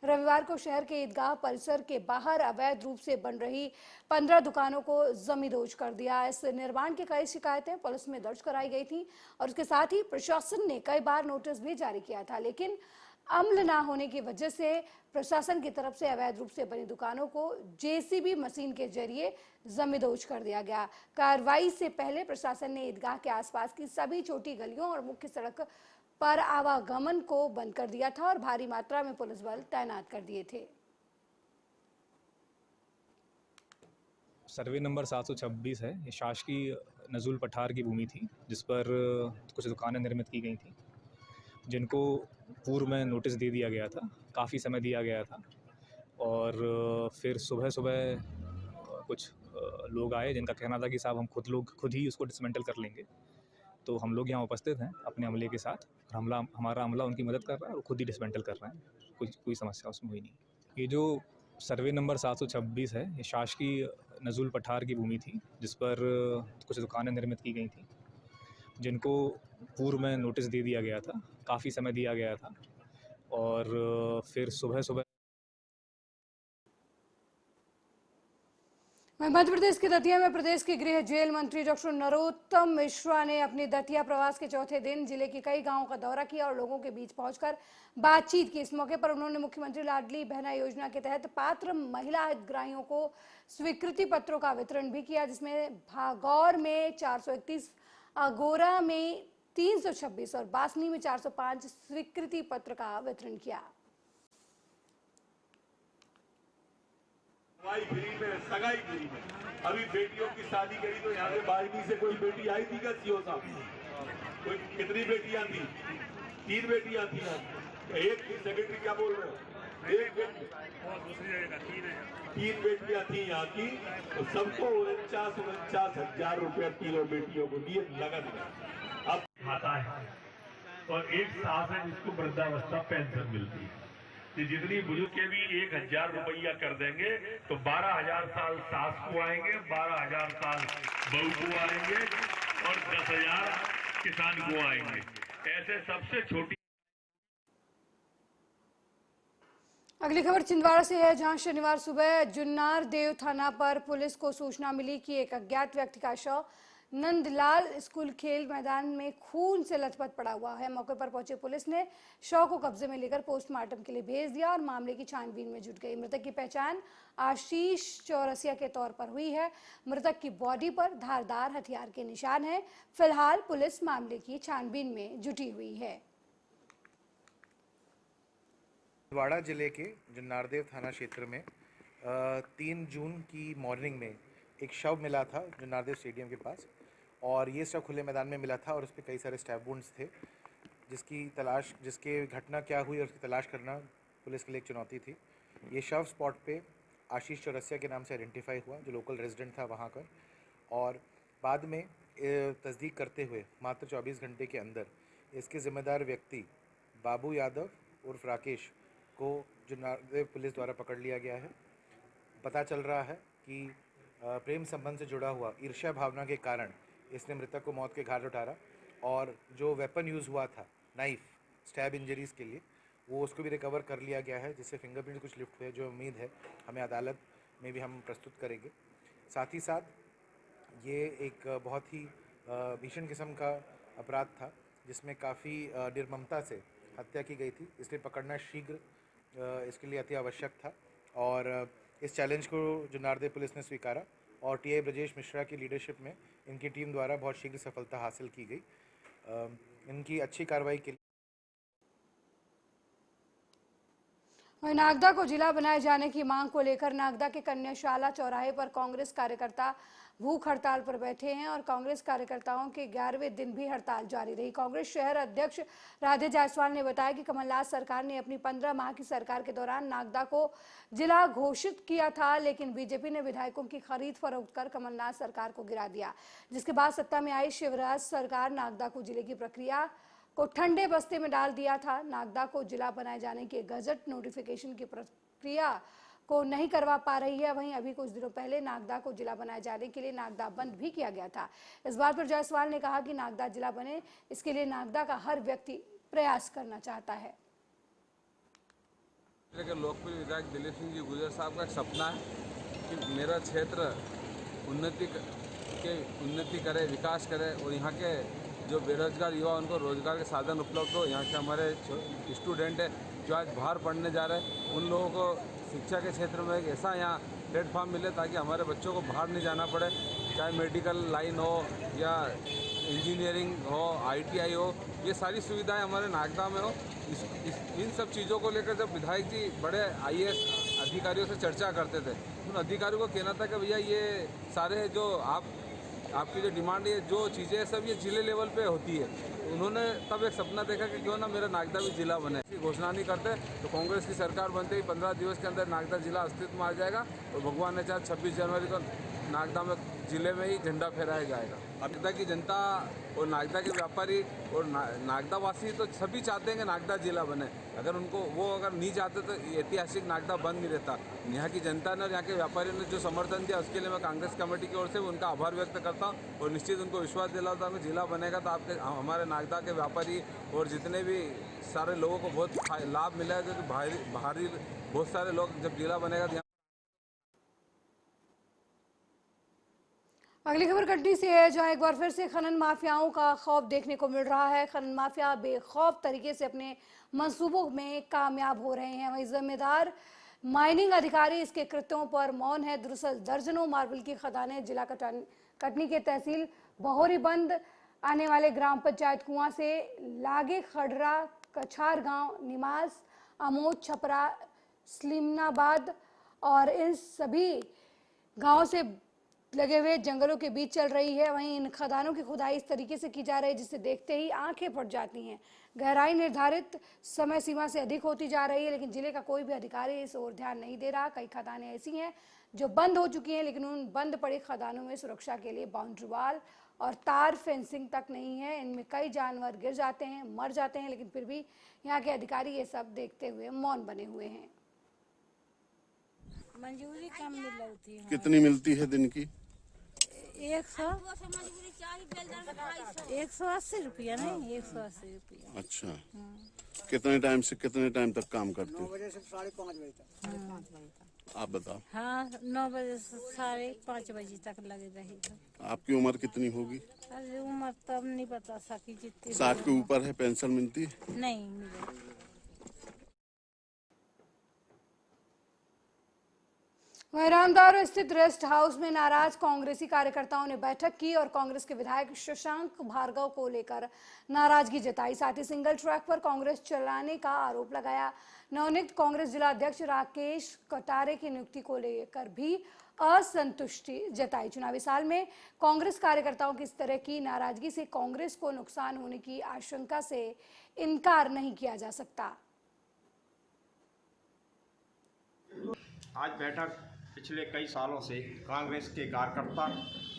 रविवार को शहर के ईदगाह परिसर के बाहर अवैध रूप से बन रही 15 दुकानों को जमींदोज कर दिया। इस निर्माण की कई शिकायतें पुलिस में दर्ज कराई गई थी और उसके साथ ही प्रशासन ने कई बार नोटिस भी जारी किया था, लेकिन अमल ना होने की वजह से प्रशासन की तरफ से अवैध रूप से बनी दुकानों को जेसीबी मशीन के जरिए जमींदोज कर दिया गया। कार्रवाई से पहले प्रशासन ने ईदगाह के आसपास की सभी छोटी गलियों और मुख्य सड़क पर आवागमन को बंद कर दिया था और भारी मात्रा में पुलिस बल तैनात कर दिए थे। सर्वे नंबर 726 है। ये शासकीय नजुल पठार की भूमि थी, जिस पर कुछ दुकानें निर्मित की गई थी, जिनको पूर्व में नोटिस दे दिया गया था, काफ़ी समय दिया गया था। और फिर सुबह कुछ लोग आए जिनका कहना था कि साहब हम खुद ही उसको डिसमेंटल कर लेंगे। तो हम लोग यहाँ उपस्थित हैं अपने अमले के साथ, और हमारा अमला उनकी मदद कर रहा है और खुद ही डिसमेंटल कर रहे हैं। कोई समस्या उसमें हुई नहीं। ये जो सर्वे नंबर 726 है, ये शासकीय नजुल पठार की भूमि थी, जिस पर कुछ दुकानें निर्मित की गई थी, जिनको पूर्व में नोटिस दे दिया गया था, काफ़ी समय दिया गया था। और फिर सुबह मध्य प्रदेश के दतिया में प्रदेश के गृह जेल मंत्री डॉक्टर नरोत्तम मिश्रा ने अपनी दतिया प्रवास के चौथे दिन जिले के कई गांवों का दौरा किया और लोगों के बीच पहुंचकर बातचीत की। इस मौके पर उन्होंने मुख्यमंत्री लाडली बहना योजना के तहत पात्र महिला हितग्राहियों को स्वीकृति पत्रों का वितरण भी किया, जिसमें भागौर में 431, अगोरा में 326 और बासनी में 405 स्वीकृति पत्र का वितरण किया। फ्री में, सगाई फ्री में। अभी बेटियों की शादी करी तो यहाँ से 12वीं से कोई बेटी आई थी क्या सीओ साहब? कोई कितनी बेटियां थी? 3 बेटियां थी। एक सेक्रेटरी क्या बोल रहे हो? एक बेटी और दूसरी जगह 3 बेटियां थी यहाँ की, तो सबको 49,000 रुपया तीनों बेटियों को दिए नगद। अब खाता है और एक साल में जिसको वृद्धावस्था पेंशन मिलती है, जितनी बुजुर्ग के भी 1,000 रुपया कर देंगे तो 12,000 साल सास को आएंगे, 12,000 साल बहू को आएंगे और 10,000 किसान को आएंगे। ऐसे सबसे छोटी। अगली खबर छिंदवाड़ा से है, जहां शनिवार सुबह जुन्नार देव थाना पर पुलिस को सूचना मिली कि एक अज्ञात व्यक्ति का शव नंदलाल स्कूल खेल मैदान में खून से लथपथ पड़ा हुआ है। मौके पर पहुंची पुलिस ने शव को कब्जे में लेकर पोस्टमार्टम के लिए भेज दिया और मामले की छानबीन में जुट गई। मृतक की पहचान आशीष चौरसिया के तौर पर हुई है। मृतक की बॉडी पर धारदार हथियार के निशान हैं। फिलहाल पुलिस मामले की छानबीन में जुटी हुई है। छिंदवाड़ा जिले के जुन्नारदेव थाना क्षेत्र में 3 जून की मॉर्निंग में एक शव मिला था जुन्नारदेव स्टेडियम के पास, और ये शव खुले मैदान में मिला था और उस पर कई सारे स्टैब वुंड्स थे, जिसके घटना क्या हुई और उसकी तलाश करना पुलिस के लिए एक चुनौती थी। ये शव स्पॉट पे आशीष चौरसिया के नाम से आइडेंटिफाई हुआ, जो लोकल रेजिडेंट था वहाँ का, और बाद में तस्दीक करते हुए मात्र 24 घंटे के अंदर इसके ज़िम्मेदार व्यक्ति बाबू यादव उर्फ राकेश को जुन्नारदेव पुलिस द्वारा पकड़ लिया गया है। पता चल रहा है कि प्रेम संबंध से जुड़ा हुआ ईर्ष्या भावना के कारण इसने मृतक को मौत के घाट उतारा, और जो वेपन यूज़ हुआ था नाइफ स्टैब इंजरीज़ के लिए, वो उसको भी रिकवर कर लिया गया है, जिससे फिंगरप्रिंट कुछ लिफ्ट हुए, जो उम्मीद है हमें अदालत में भी हम प्रस्तुत करेंगे। साथ ही साथ ये एक बहुत ही भीषण किस्म का अपराध था, जिसमें काफ़ी निर्ममता से हत्या की गई थी, इसलिए पकड़ना शीघ्र इसके लिए अति आवश्यक था। और इस चैलेंज को जुन्नारदेव पुलिस ने स्वीकारा और टीआई ब्रजेश मिश्रा की लीडरशिप में इनकी टीम द्वारा बहुत शीघ्र सफलता हासिल की गई। इनकी अच्छी कार्रवाई के लिए नागदा को जिला बनाए जाने की मांग को लेकर नागदा के कन्याशाला चौराहे पर कांग्रेस कार्यकर्ता भूख हड़ताल पर बैठे हैं और कांग्रेस कार्यकर्ताओं के 11वें दिन भी हड़ताल जारी रही। कांग्रेस शहर अध्यक्ष राधे जायसवाल ने बताया कि कमलनाथ सरकार ने अपनी 15 माह की सरकार के दौरान नागदा को जिला घोषित किया था, लेकिन बीजेपी ने विधायकों की खरीद फरोख्त कर कमलनाथ सरकार को गिरा दिया, जिसके बाद सत्ता में आई शिवराज सरकार नागदा को जिले की प्रक्रिया को ठंडे बस्ते में डाल दिया था। नागदा को जिला बनाए जाने के गजट नोटिफिकेशन की प्रक्रिया को नहीं करवा पा रही है। वहीं अभी कुछ दिनों पहले नागदा को जिला बनाए जाने के लिए नागदा बंद भी किया गया था। इस बात पर जायसवाल ने कहा कि नागदा जिला बने, इसके लिए नागदा का हर व्यक्ति प्रयास करना चाहता है। के लोकप्रिय विधायक दिलीप सिंह जी गुर्जर साहब का एक सपना है कि मेरा क्षेत्र उन्नति करे, विकास करे और यहाँ के जो बेरोजगार युवा उनको रोजगार के साधन उपलब्ध हो। यहाँ के हमारे स्टूडेंट हैं जो आज बाहर पढ़ने जा रहे हैं, उन लोगों को शिक्षा के क्षेत्र में एक ऐसा यहाँ प्लेटफॉर्म मिले ताकि हमारे बच्चों को बाहर नहीं जाना पड़े, चाहे मेडिकल लाइन हो या इंजीनियरिंग हो, ITI हो, ये सारी सुविधाएं हमारे नागदा में हो। इन सब चीज़ों को लेकर जब विधायक जी बड़े IAS अधिकारियों से चर्चा करते थे, उन अधिकारियों को कहना था कि भैया ये सारे जो आपकी जो डिमांड है, जो चीज़ें सब ये जिले लेवल पे होती है। उन्होंने तब एक सपना देखा कि क्यों ना मेरा नागदा भी जिला बने। घोषणा नहीं करते तो कांग्रेस की सरकार बनते ही 15 दिवस के अंदर नागदा जिला अस्तित्व में आ जाएगा और भगवान ने चाहे 26 जनवरी को नागदा में जिले में ही झंडा फहराया जाएगा। नागदा की जनता और नागदा के व्यापारी और नागदा वासी तो सभी चाहते हैं कि नागदा जिला बने। अगर अगर नहीं चाहते तो ऐतिहासिक नागदा बंद नहीं रहता। यहाँ की जनता ने और यहाँ के व्यापारियों ने जो समर्थन दिया उसके लिए मैं कांग्रेस कमेटी की ओर से उनका आभार व्यक्त करता हूँ और निश्चित उनको विश्वास दिलाता हूँ कि जिला बनेगा तो आपके हमारे नागदा के व्यापारी और जितने भी सारे लोगों को बहुत लाभ मिलेगा, क्योंकि बाहरी बहुत सारे लोग जब जिला बनेगा तो। अगली खबर कटनी से है, जहां एक बार फिर से खनन माफियाओं का खौफ देखने को मिल रहा है। खनन माफिया बेखौफ तरीके से अपने मंसूबों में कामयाब हो रहे हैं। वहीं जिम्मेदार माइनिंग अधिकारी इसके कृत्यों पर मौन है। दरअसल दर्जनों मार्बल की खदानें जिला कटनी के तहसील बहोरीबंद आने वाले ग्राम पंचायत कुआं से लागे खडरा, कछार गांव, निमाज, अमोद, छपरा, स्लिमनाबाद और इन सभी गांवों से लगे हुए जंगलों के बीच चल रही है। वहीं इन खदानों की खुदाई इस तरीके से की जा रही है जिसे देखते ही आंखें फट जाती हैं। गहराई निर्धारित समय सीमा से अधिक होती जा रही है, लेकिन जिले का कोई भी अधिकारी इस ओर ध्यान नहीं दे रहा। कई खदानें ऐसी हैं जो बंद हो चुकी हैं, लेकिन उन बंद पड़ी खदानों में सुरक्षा के लिए बाउंड्री वाल और तार फेंसिंग तक नहीं है। इनमें कई जानवर गिर जाते हैं, मर जाते हैं, लेकिन फिर भी यहाँ के अधिकारी ये सब देखते हुए मौन बने हुए हैं। मंजूरी कम मिलती है। कितनी मिलती है दिन की? 180 रुपया, नहीं 180 रुपया। अच्छा, कितने टाइम से कितने टाइम तक काम करते हो? 9 बजे से 5:30 बजे तक। आप बताओ। हाँ, 9 बजे से 5:30 बजे तक लगे रहेगा। आपकी उम्र कितनी होगी? अरे उम्र तब नहीं बता सकी जितनी। 60 के ऊपर है। पेंशन मिलती है? नहीं मिले। रामदारो स्थित रेस्ट हाउस में नाराज कांग्रेसी कार्यकर्ताओं ने बैठक की और कांग्रेस के विधायक शशांक भार्गव को लेकर नाराजगी जताई। साथ ही सिंगल ट्रैक पर कांग्रेस चलाने का आरोप लगाया। नवनियुक्त कांग्रेस जिला अध्यक्ष राकेश कटारे की नियुक्ति को लेकर भी असंतुष्टि जताई। चुनावी साल में कांग्रेस कार्यकर्ताओं की इस तरह की नाराजगी से कांग्रेस को नुकसान होने की आशंका से इनकार नहीं किया जा सकता। आज बैठक पिछले कई सालों से कांग्रेस के कार्यकर्ता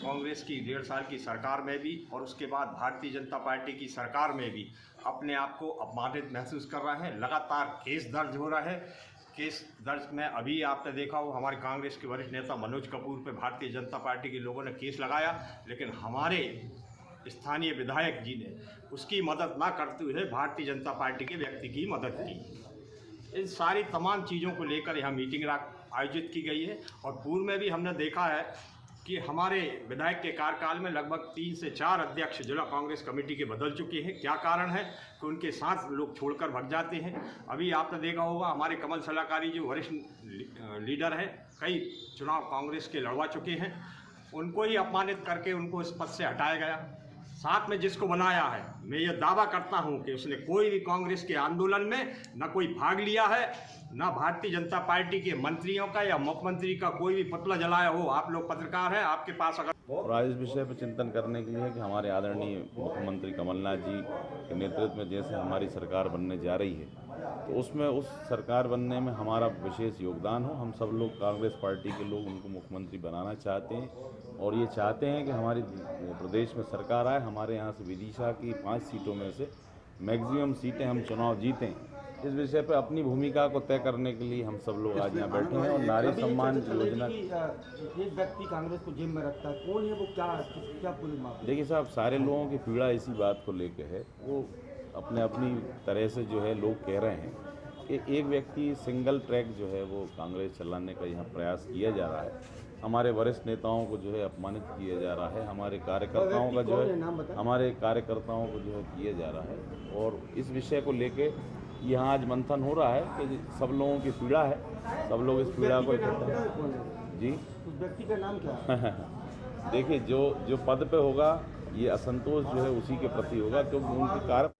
कांग्रेस की 1.5 साल की सरकार में भी और उसके बाद भारतीय जनता पार्टी की सरकार में भी अपने आप को अपमानित महसूस कर रहे हैं। लगातार केस दर्ज हो रहा है। केस दर्ज में अभी आपने देखा हो हमारे कांग्रेस के वरिष्ठ नेता मनोज कपूर पे भारतीय जनता पार्टी के लोगों ने केस लगाया, लेकिन हमारे स्थानीय विधायक जी ने उसकी मदद ना करते हुए भारतीय जनता पार्टी के व्यक्ति की मदद की। इन सारी तमाम चीज़ों को लेकर यहाँ मीटिंग आयोजित की गई है और पूर्व में भी हमने देखा है कि हमारे विधायक के कार्यकाल में लगभग 3 से 4 अध्यक्ष जिला कांग्रेस कमेटी के बदल चुके हैं। क्या कारण है कि उनके साथ लोग छोड़कर भाग जाते हैं। अभी आपने देखा होगा हमारे कमल सलाहकारी जो वरिष्ठ लीडर हैं, कई चुनाव कांग्रेस के लड़वा चुके हैं, उनको ही अपमानित करके उनको इस पद से हटाया गया। साथ में जिसको बनाया है, मैं ये दावा करता हूं कि उसने कोई भी कांग्रेस के आंदोलन में न कोई भाग लिया है, न भारतीय जनता पार्टी के मंत्रियों का या मुख्यमंत्री का कोई भी पुतला जलाया हो। आप लोग पत्रकार हैं, आपके पास अगर और आज इस विषय पर चिंतन करने के लिए है कि हमारे आदरणीय मुख्यमंत्री कमलनाथ जी के नेतृत्व में जैसे हमारी सरकार बनने जा रही है, तो उसमें उस सरकार बनने में हमारा विशेष योगदान हो। हम सब लोग कांग्रेस पार्टी के लोग उनको मुख्यमंत्री बनाना चाहते हैं और ये चाहते हैं कि हमारी प्रदेश में सरकार आए। हमारे यहाँ से विदिशा की 5 सीटों में से मैक्सिमम सीटें हम चुनाव जीतें। इस विषय पर अपनी भूमिका को तय करने के लिए हम सब लोग आज यहाँ बैठे हैं। और नारी सम्मान योजना, एक व्यक्ति कांग्रेस को जेब में रखता है, कौन है वो, क्या पूरी मामला? देखिए साहब, सारे लोगों की पीड़ा इसी बात को लेकर है। वो अपनी तरह से जो है लोग कह रहे हैं एक व्यक्ति सिंगल ट्रैक जो है वो कांग्रेस चलाने का यहाँ प्रयास किया जा रहा है। हमारे वरिष्ठ नेताओं को जो है अपमानित किया जा रहा है, हमारे कार्यकर्ताओं का जो है हमारे कार्यकर्ताओं को जो है किया जा रहा है। और इस विषय को लेके यहाँ आज मंथन हो रहा है कि सब लोगों की पीड़ा है, सब लोग इस पीड़ा को इकट्ठा। जी, उस व्यक्ति का नाम क्या है? देखिए, जो पद पे होगा ये असंतोष जो है उसी के प्रति होगा, क्योंकि उनके कार्य।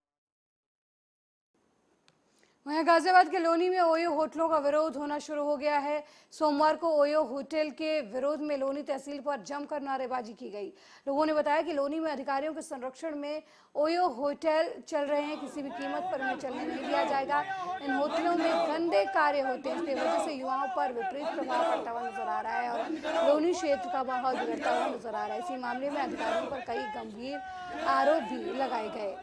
वहीं गाजियाबाद के लोनी में ओयो होटलों का विरोध होना शुरू हो गया है। सोमवार को ओयो होटल के विरोध में लोनी तहसील पर जमकर नारेबाजी की गई। लोगों ने बताया कि लोनी में अधिकारियों के संरक्षण में ओयो होटल चल रहे हैं, किसी भी कीमत पर इन्हें चलने नहीं दिया जाएगा। इन होटलों में गंदे कार्य होते हैं, इसकी वजह से युवाओं पर विपरीत प्रभाव पड़ता हुआ नजर आ रहा है और लोनी क्षेत्र का माहौल बिगड़ता हुआ नजर आ रहा है। इसी मामले में अधिकारियों पर कई गंभीर आरोप भी लगाए गए।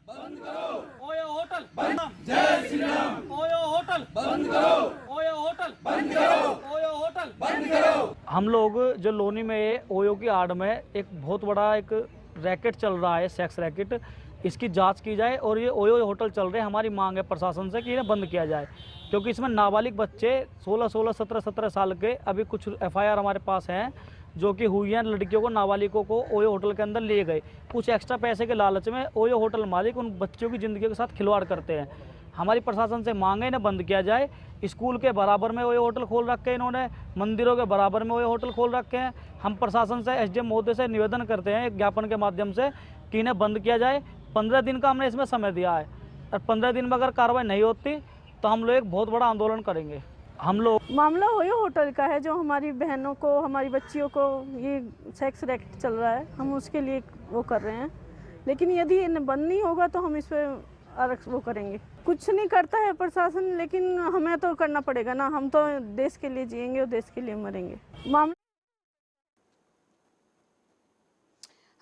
बंद करो ओयो होटल, जय श्री राम। ओयो होटल बंद करो, ओयो होटल बंद करो, ओयो होटल बंद करो। हम लोग जो लोनी में ओयो की आड़ में एक बहुत बड़ा एक रैकेट चल रहा है, सेक्स रैकेट, इसकी जांच की जाए और ये ओयो होटल चल रहे हैं। हमारी मांग है प्रशासन से कि इन्हें बंद किया जाए, क्योंकि इसमें नाबालिग बच्चे 16, 17 साल के, अभी कुछ FIR हमारे पास हैं जो कि हुई हैं, लड़कियों को, नाबालिगों को ओयो होटल के अंदर ले गए। कुछ एक्स्ट्रा पैसे के लालच में ओयो होटल मालिक उन बच्चों की ज़िंदगी के साथ खिलवाड़ करते हैं। हमारी प्रशासन से मांग है इन्हें बंद किया जाए। स्कूल के बराबर में ओयो होटल खोल रखे हैं इन्होंने, मंदिरों के बराबर में ओयो होटल खोल रखे हैं। हम प्रशासन से, SDM महोदय से निवेदन करते हैं एक ज्ञापन के माध्यम से कि इन्हें बंद किया जाए। 15 दिन का हमने इसमें समय दिया है और 15 दिन में अगर कार्रवाई नहीं होती तो हम लोग एक बहुत बड़ा आंदोलन करेंगे। हम लोग मामला ओयो होटल का है, जो हमारी बहनों को, हमारी बच्चियों को ये सेक्स रैकेट चल रहा है, हम उसके लिए वो कर रहे हैं। लेकिन यदि इन्हें बंद नहीं होगा तो हम इस पर वो करेंगे। कुछ नहीं करता है प्रशासन, लेकिन हमें तो करना पड़ेगा ना, हम तो देश के लिए जिएंगे और देश के लिए मरेंगे। मामला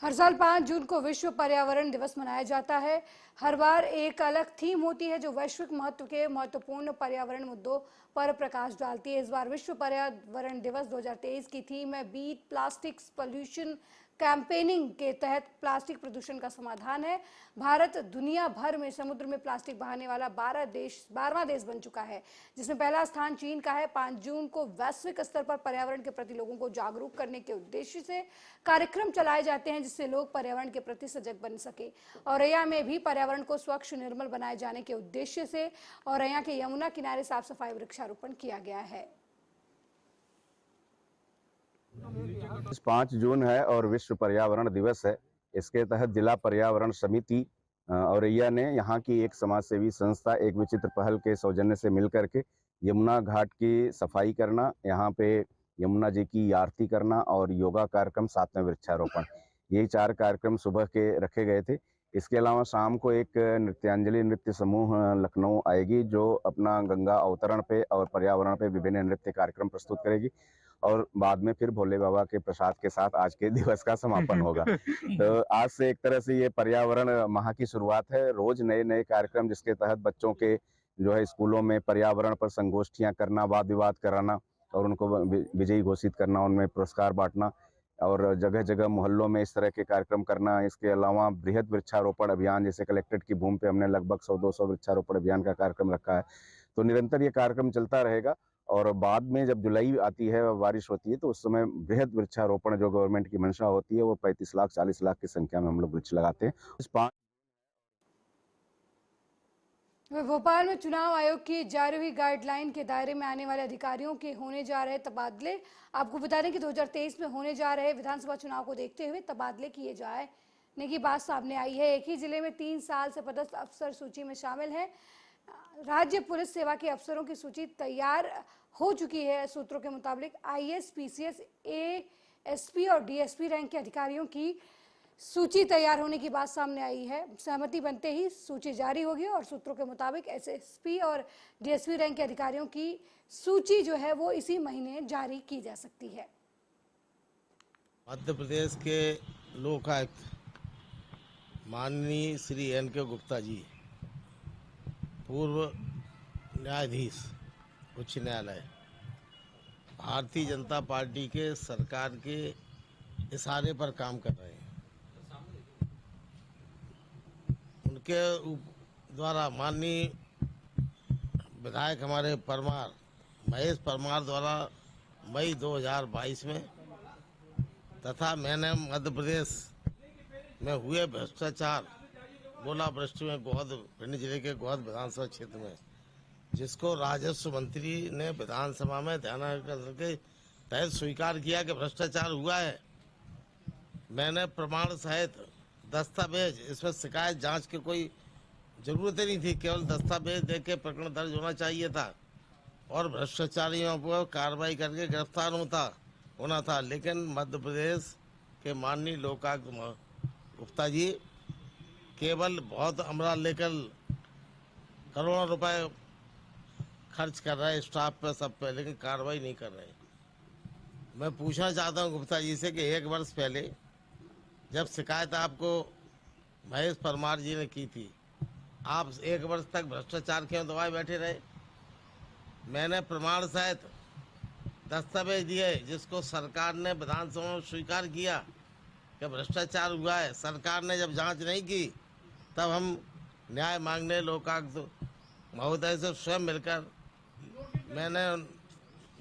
हर साल 5 जून को विश्व पर्यावरण दिवस मनाया जाता है। हर बार एक अलग थीम होती है जो वैश्विक महत्व के महत्वपूर्ण पर्यावरण मुद्दों पर प्रकाश डालती है। इस बार विश्व पर्यावरण दिवस 2023 की थीम है बीट प्लास्टिक पॉल्यूशन कैंपेनिंग के तहत प्लास्टिक प्रदूषण का समाधान है। भारत दुनिया भर में समुद्र में प्लास्टिक बहाने वाला 12वां देश बन चुका है, जिसमें पहला स्थान चीन का है। 5 जून को वैश्विक स्तर पर पर्यावरण के प्रति लोगों को जागरूक करने के उद्देश्य से कार्यक्रम चलाए जाते हैं, जिससे लोग पर्यावरण के प्रति सजग बन सके। औरैया में भी पर्यावरण को स्वच्छ निर्मल बनाए जाने के उद्देश्य से औरैया के यमुना किनारे साफ सफाई वृक्षारोपण किया गया है। 5 जून है और विश्व पर्यावरण दिवस है। इसके तहत जिला पर्यावरण समिति औरैया ने यहाँ की एक समाजसेवी संस्था एक विचित्र पहल के सौजन्य से मिलकर के यमुना घाट की सफाई करना, यहाँ पे यमुना जी की आरती करना और योगा कार्यक्रम, साथ में वृक्षारोपण, यही 4 कार्यक्रम सुबह के रखे गए थे। इसके अलावा शाम को एक नृत्यांजलि नृत्य समूह लखनऊ आएगी जो अपना गंगा अवतरण पे और पर्यावरण पे विभिन्न नृत्य कार्यक्रम प्रस्तुत करेगी और बाद में फिर भोले बाबा के प्रसाद के साथ आज के दिवस का समापन होगा। तो आज से एक तरह से ये पर्यावरण माह की शुरुआत है। रोज नए नए कार्यक्रम जिसके तहत बच्चों के जो है स्कूलों में पर्यावरण पर संगोष्ठियां करना, वाद विवाद कराना और उनको विजयी घोषित करना, उनमें पुरस्कार बांटना और जगह जगह मोहल्लों में इस तरह के कार्यक्रम करना। इसके अलावा बृहद वृक्षारोपण अभियान, जैसे कलेक्ट्रेट की भूमि पे हमने लगभग 100-200 वृक्षारोपण अभियान का कार्यक्रम रखा है। तो निरंतर ये कार्यक्रम चलता रहेगा और बाद में जब जुलाई आती है, बारिश होती है, तो उस समय बृहद वृक्षारोपण जो गवर्नमेंट की मंशा होती है वो 35 लाख 40 लाख की संख्या में हम लोग वृक्ष लगाते हैं। भोपाल में चुनाव आयोग की जारी हुई गाइडलाइन के दायरे में आने वाले अधिकारियों के होने जा रहे तबादले। आपको बता दें कि 2023 में होने जा रहे विधानसभा चुनाव को देखते हुए तबादले किए जाने की बात सामने आई है। एक ही जिले में 3 साल से पदस्थ अफसर सूची में शामिल हैं। राज्य पुलिस सेवा के अफसरों की सूची तैयार हो चुकी है। सूत्रों के मुताबिक IAS, PCS, ASP और DSP रैंक के अधिकारियों की सूची तैयार होने की बात सामने आई है। सहमति बनते ही सूची जारी होगी और सूत्रों के मुताबिक SSP और DSP रैंक के अधिकारियों की सूची जो है वो इसी महीने जारी की जा सकती है। मध्य प्रदेश के लोकायुक्त माननीय श्री NK गुप्ता जी, पूर्व न्यायाधीश उच्च न्यायालय, भारतीय जनता पार्टी के सरकार के इशारे पर काम कर रहे हैं। के द्वारा माननीय विधायक हमारे परमार महेश परमार द्वारा मई 2022 में तथा मैंने मध्य प्रदेश में हुए भ्रष्टाचार ओलावृष्टि में भिंड जिले के गोहद विधानसभा क्षेत्र में, जिसको राजस्व मंत्री ने विधानसभा में ध्यानाकर्षण के तहत स्वीकार किया कि भ्रष्टाचार हुआ है। मैंने प्रमाण सहित दस्तावेज, इसमें शिकायत जांच की कोई जरूरत ही नहीं थी, केवल दस्तावेज देख के प्रकरण दर्ज होना चाहिए था और भ्रष्टाचारियों को कार्रवाई करके गिरफ्तार होना था। लेकिन मध्य प्रदेश के माननीय लोकायुक्त गुप्ता जी केवल बहुत अमरा लेकर करोड़ों रुपए खर्च कर रहे स्टाफ पे, सब पे, लेकिन कार्रवाई नहीं कर रहे। मैं पूछना चाहता हूं गुप्ता जी से कि 1 वर्ष पहले जब शिकायत आपको महेश परमार जी ने की थी, आप 1 वर्ष तक भ्रष्टाचार क्यों दबाए बैठे रहे? मैंने प्रमाण सहित दस्तावेज दिए जिसको सरकार ने विधानसभा में स्वीकार किया कि भ्रष्टाचार हुआ है। सरकार ने जब जांच नहीं की तब हम न्याय मांगने लोकायुक्त महोदय से स्वयं मिलकर मैंने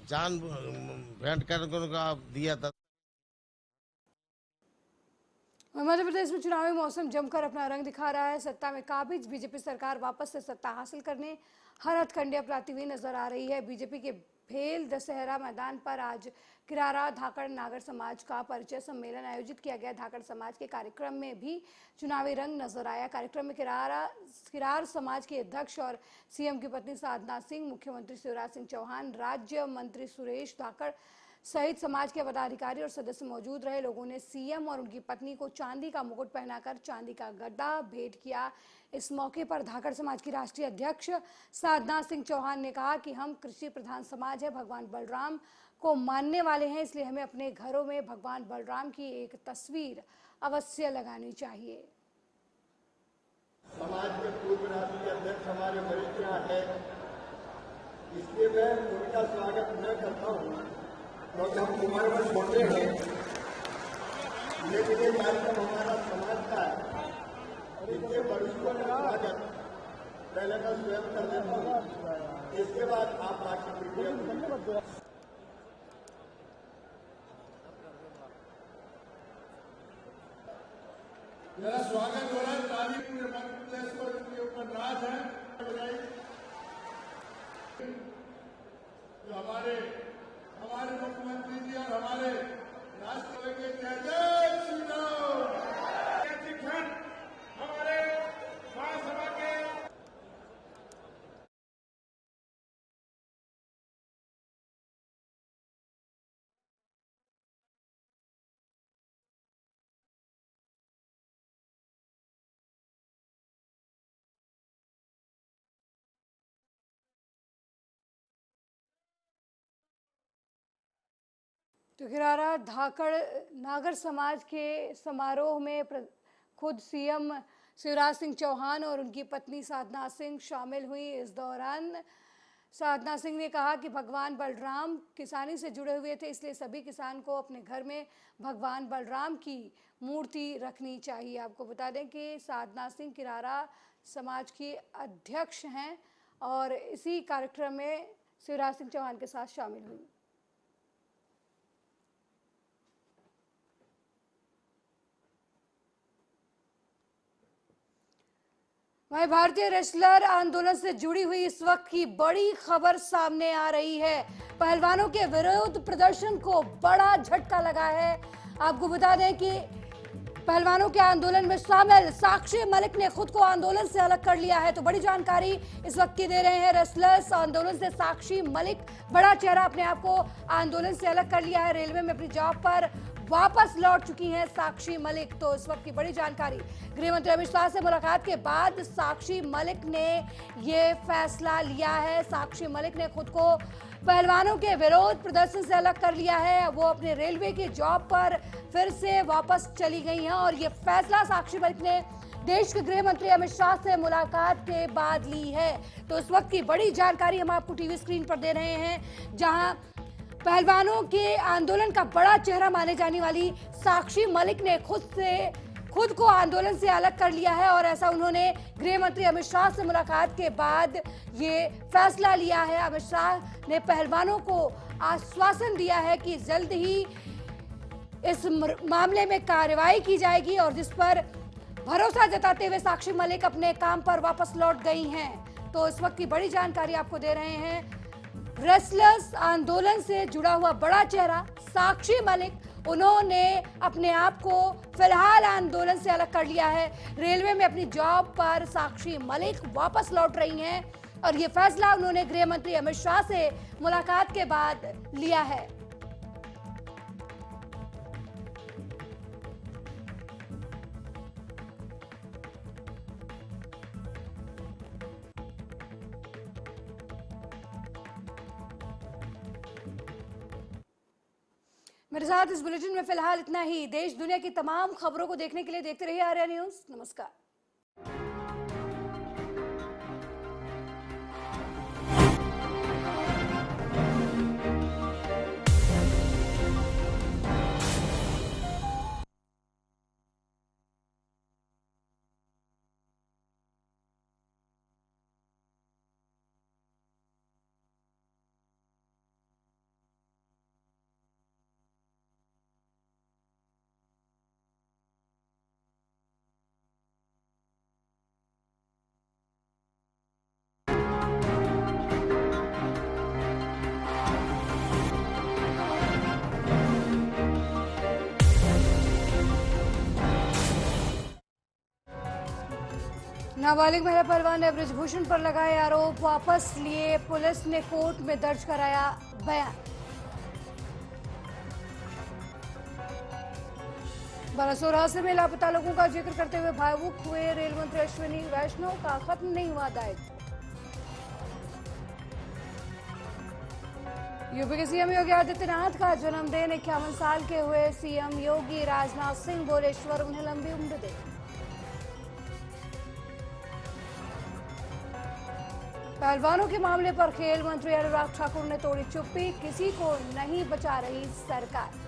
जान भेंट कर उनका दिया था। मध्य प्रदेश में चुनावी मौसम जमकर अपना रंग दिखा रहा है। सत्ता में काबिज बीजेपी सरकार वापस से सत्ता हासिल करने हर हथकंडे अपनाती हुई नजर आ रही है। बीजेपी के भेल दशहरा मैदान पर आज किरारा धाकड़ नागर समाज का परिचय सम्मेलन आयोजित किया गया। धाकड़ समाज के कार्यक्रम में भी चुनावी रंग नजर आया। कार्यक्रम में किरार समाज के अध्यक्ष और सीएम की पत्नी साधना सिंह, मुख्यमंत्री शिवराज सिंह चौहान, राज्य मंत्री सुरेश धाकड़ सहित समाज के पदाधिकारी और सदस्य मौजूद रहे। लोगों ने सीएम और उनकी पत्नी को चांदी का मुकुट पहनाकर चांदी का गद्दा भेंट किया। इस मौके पर धाकड़ समाज की राष्ट्रीय अध्यक्ष साधना सिंह चौहान ने कहा कि हम कृषि प्रधान समाज है, भगवान बलराम को मानने वाले हैं, इसलिए हमें अपने घरों में भगवान बलराम की एक तस्वीर अवश्य लगानी चाहिए। समाज के पूर्व राष्ट्रीय अध्यक्ष हमारे वरिष्ठ है, इसलिए मैं उनका स्वागत न करता हूँ क्योंकि हम उम्र में छोटे हैं, लेकिन ये कार्यक्रम हमारा समाज का है। इसके वरिष्ठों का स्वागत पहले मैं स्वयं कर देता हूँ, इसके बाद आप बाकी मेरा स्वागत हो रहा है। ताली पूरे मध्य प्रदेश को इनके ऊपर नाज है। जो हमारे मुख्यमंत्री जी और हमारे राष्ट्रपति के जय जय श्री राम हमारे महासभा के तो किरारा धाकड़ नागर समाज के समारोह में खुद सीएम शिवराज सिंह चौहान और उनकी पत्नी साधना सिंह शामिल हुई। इस दौरान साधना सिंह ने कहा कि भगवान बलराम किसानी से जुड़े हुए थे, इसलिए सभी किसान को अपने घर में भगवान बलराम की मूर्ति रखनी चाहिए। आपको बता दें कि साधना सिंह किरारा समाज की अध्यक्ष हैं और इसी कार्यक्रम में शिवराज सिंह चौहान के साथ शामिल हुई। वहीं भारतीय रेसलर आंदोलन से जुड़ी हुई इस वक्त की बड़ी खबर सामने आ रही है। पहलवानों के विरोध प्रदर्शन को बड़ा झटका लगा है। आपको बता दें कि पहलवानों के आंदोलन में शामिल साक्षी मलिक ने खुद को आंदोलन से अलग कर लिया है। तो बड़ी जानकारी इस वक्त की दे रहे हैं रेसलर्स आंदोलन से साक्षी मलिक। बड़ा चेहरा अपने आप को आंदोलन से अलग कर लिया है। रेलवे में अपनी जॉब पर वापस लौट चुकी हैं साक्षी मलिक। तो इस वक्त की बड़ी जानकारी, गृह मंत्री अमित शाह से मुलाकात के बाद साक्षी मलिक ने ये फैसला लिया है। साक्षी मलिक ने खुद को पहलवानों के विरोध प्रदर्शन से अलग कर लिया है। वो अपने रेलवे की जॉब पर फिर से वापस चली गई हैं और ये फैसला साक्षी मलिक ने देश के गृह मंत्री अमित शाह से मुलाकात के बाद ली है। तो इस वक्त की बड़ी जानकारी हम आपको टीवी स्क्रीन पर दे रहे हैं, जहां पहलवानों के आंदोलन का बड़ा चेहरा माने जाने वाली साक्षी मलिक ने खुद को आंदोलन से अलग कर लिया है और ऐसा उन्होंने गृह मंत्री अमित शाह से मुलाकात के बाद ये फैसला लिया है। अमित शाह ने पहलवानों को आश्वासन दिया है कि जल्द ही इस मामले में कार्रवाई की जाएगी और जिस पर भरोसा जताते हुए साक्षी मलिक अपने काम पर वापस लौट गई हैं। तो इस वक्त की बड़ी जानकारी आपको दे रहे हैं। रेसलर्स आंदोलन से जुड़ा हुआ बड़ा चेहरा साक्षी मलिक, उन्होंने अपने आप को फिलहाल आंदोलन से अलग कर लिया है। रेलवे में अपनी जॉब पर साक्षी मलिक वापस लौट रही हैं और ये फैसला उन्होंने गृह मंत्री अमित शाह से मुलाकात के बाद लिया है। मेरे साथ इस बुलेटिन में फिलहाल इतना ही। देश दुनिया की तमाम खबरों को देखने के लिए देखते रहिए आर्या न्यूज़। नमस्कार। नाबालिग महिला पहलवान ने ब्रिजभूषण पर लगाए आरोप वापस लिए, पुलिस ने कोर्ट में दर्ज कराया बयान। बालासोर हादसे में लापता लोगों का जिक्र करते हुए भावुक हुए रेल मंत्री अश्विनी वैष्णव का खत्म नहीं हुआ दायित्व। यूपी के सीएम योगी आदित्यनाथ का जन्मदिन, 51 साल के हुए सीएम योगी। राजनाथ सिंह बोले ईश्वर उन्हें लंबी उम्र दे। पहलवानों के मामले पर खेल मंत्री अनुराग ठाकुर ने तोड़ी चुप्पी, किसी को नहीं बचा रही सरकार।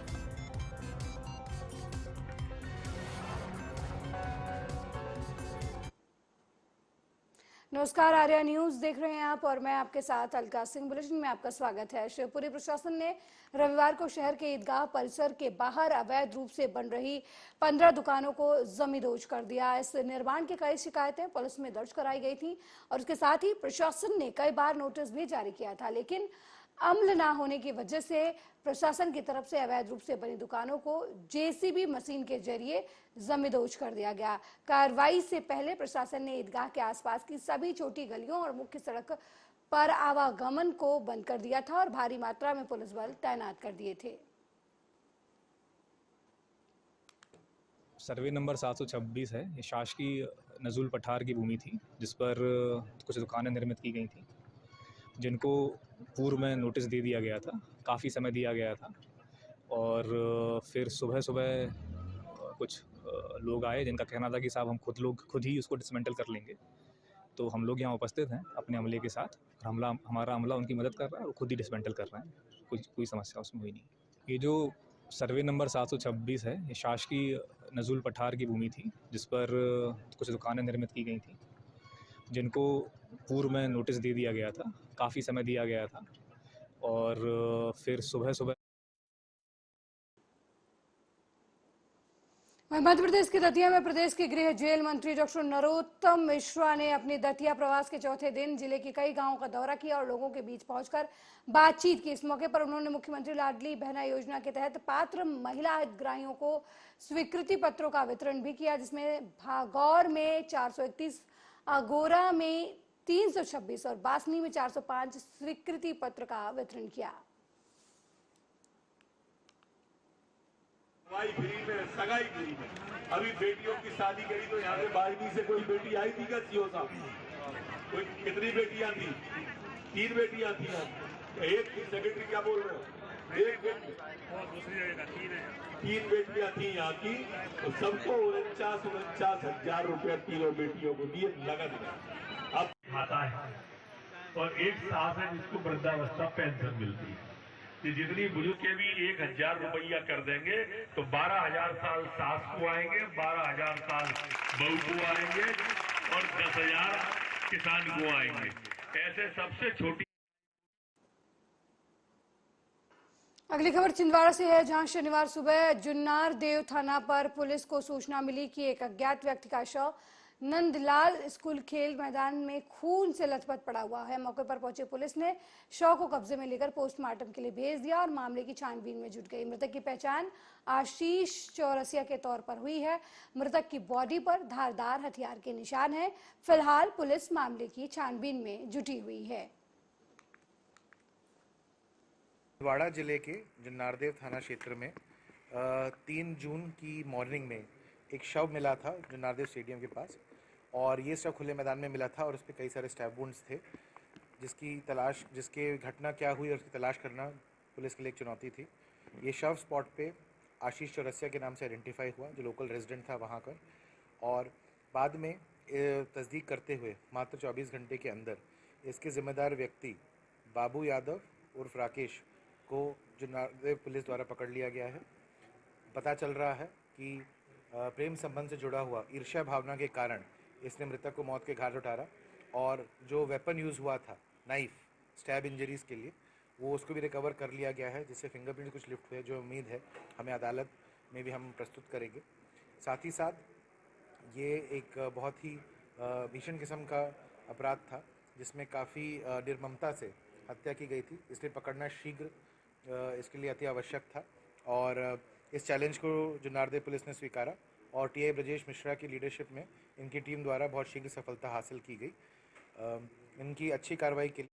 नमस्कार, आर्या न्यूज़ देख रहे हैं आप और मैं आपके साथ अलका सिंह। बुलेटिन में आपका स्वागत है। शिवपुरी प्रशासन ने रविवार को शहर के ईदगाह परिसर के बाहर अवैध रूप से बन रही 15 दुकानों को जमींदोज कर दिया। इस निर्माण की कई शिकायतें पुलिस में दर्ज कराई गई थी और उसके साथ ही प्रशासन ने कई बार नोटिस भी जारी किया था, लेकिन अमल ना होने की वजह से प्रशासन की तरफ से अवैध रूप से बनी दुकानों को जेसीबी मशीन के जरिए जमींदोज कर दिया गया। कार्रवाई से पहले प्रशासन ने ईदगाह के आसपास की सभी छोटी गलियों और मुख्य सड़क पर आवागमन को बंद कर दिया था और भारी मात्रा में पुलिस बल तैनात कर दिए थे। सर्वे नंबर 726 है। ये शासकीय नजुल पठार की भूमि थी जिस पर कुछ दुकानें निर्मित की गई थी, जिनको पूर्व में नोटिस दे दिया गया था, काफ़ी समय दिया गया था। और फिर सुबह सुबह कुछ लोग आए जिनका कहना था कि साहब हम खुद ही उसको डिसमेंटल कर लेंगे। तो हम लोग यहाँ उपस्थित हैं अपने अमले के साथ, हमारा अमला उनकी मदद कर रहा है और खुद ही डिसमेंटल कर रहे हैं। कोई समस्या उसमें हुई नहीं। ये जो सर्वे नंबर 726 है, ये शासकीय नजुल पठार की भूमि थी जिस पर कुछ दुकानें निर्मित की गई थी, जिनको पूर्व में नोटिस दे दिया गया था, काफ़ी समय दिया गया था। और फिर सुबह सुबह मध्य प्रदेश के दतिया में प्रदेश के गृह जेल मंत्री डॉक्टर नरोत्तम मिश्रा ने अपने दतिया प्रवास के चौथे दिन जिले के कई गांवों का दौरा किया और लोगों के बीच पहुंचकर बातचीत की। इस मौके पर उन्होंने मुख्यमंत्री लाडली बहना योजना के तहत पात्र महिला हितग्राहियों को स्वीकृति पत्रों का वितरण भी किया, जिसमें भागौर में 431, अगोरा में 326 और बासनी में 405 स्वीकृति पत्र का वितरण किया। फ्री में, सगाई फ्री में। अभी बेटियों की शादी करी तो यहाँ से 12वीं से कोई बेटी आई थी क्या सीओ साहब? कोई कितनी बेटियां थी? 3 बेटियां थी। एक सेक्रेटरी क्या बोल रहे हो? एक बेटी, 3 बेटियां थी यहाँ की, तो सबको 49,000 रुपया तीनों बेटियों को दिए नगद। अब खाता है और एक साल में जिसको वृद्धावस्था पेंशन मिलती है, कि जितनी बुजुर्ग के भी 1000 रुपया कर देंगे तो 12,000 साल सास को आएंगे, 12,000 साल बहू को आएंगे और 10,000 किसान को आएंगे। ऐसे सबसे छोटी। अगली खबर छिंदवाड़ा से है, जहां शनिवार सुबह जुन्नार देव थाना पर पुलिस को सूचना मिली कि एक अज्ञात व्यक्ति का शव नंदलाल स्कूल खेल मैदान में खून से लथपथ पड़ा हुआ है। मौके पर पहुंची पुलिस ने शव को कब्जे में लेकर पोस्टमार्टम के लिए भेज दिया और मामले की छानबीन में जुट गई। मृतक की पहचान आशीष चौरसिया के तौर पर हुई है। मृतक की बॉडी पर धारदार हथियार के निशान हैं। फिलहाल पुलिस मामले की छानबीन में जुटी हुई है। छिंदवाड़ा जिले के जुन्नारदेव थाना क्षेत्र में 3 जून की मॉर्निंग में एक शव मिला था जुन्नारदेव स्टेडियम के पास, और ये शव खुले मैदान में मिला था और उस पर कई सारे स्टैब वुंड्स थे, जिसके घटना क्या हुई और उसकी तलाश करना पुलिस के लिए एक चुनौती थी। ये शव स्पॉट पे आशीष चौरसिया के नाम से आइडेंटिफाई हुआ, जो लोकल रेजिडेंट था वहाँ का, और बाद में तस्दीक करते हुए मात्र 24 घंटे के अंदर इसके जिम्मेदार व्यक्ति बाबू यादव उर्फ राकेश को जुन्नारदेव पुलिस द्वारा पकड़ लिया गया है। पता चल रहा है कि प्रेम संबंध से जुड़ा हुआ ईर्ष्या भावना के कारण इसने मृतक को मौत के घाट उतारा, और जो वेपन यूज़ हुआ था नाइफ स्टैब इंजरीज़ के लिए, वो उसको भी रिकवर कर लिया गया है, जिससे फिंगरप्रिंट कुछ लिफ्ट हुए, जो उम्मीद है हमें अदालत में भी हम प्रस्तुत करेंगे। साथ ही साथ ये एक बहुत ही भीषण किस्म का अपराध था, जिसमें काफ़ी निर्ममता से हत्या की गई थी, इसलिए पकड़ना शीघ्र इसके लिए अति आवश्यक था। और इस चैलेंज को जुन्नारदेव पुलिस ने स्वीकारा और टीआई ब्रजेश मिश्रा की लीडरशिप में इनकी टीम द्वारा बहुत शीघ्र सफलता हासिल की गई। इनकी अच्छी कार्रवाई के लिए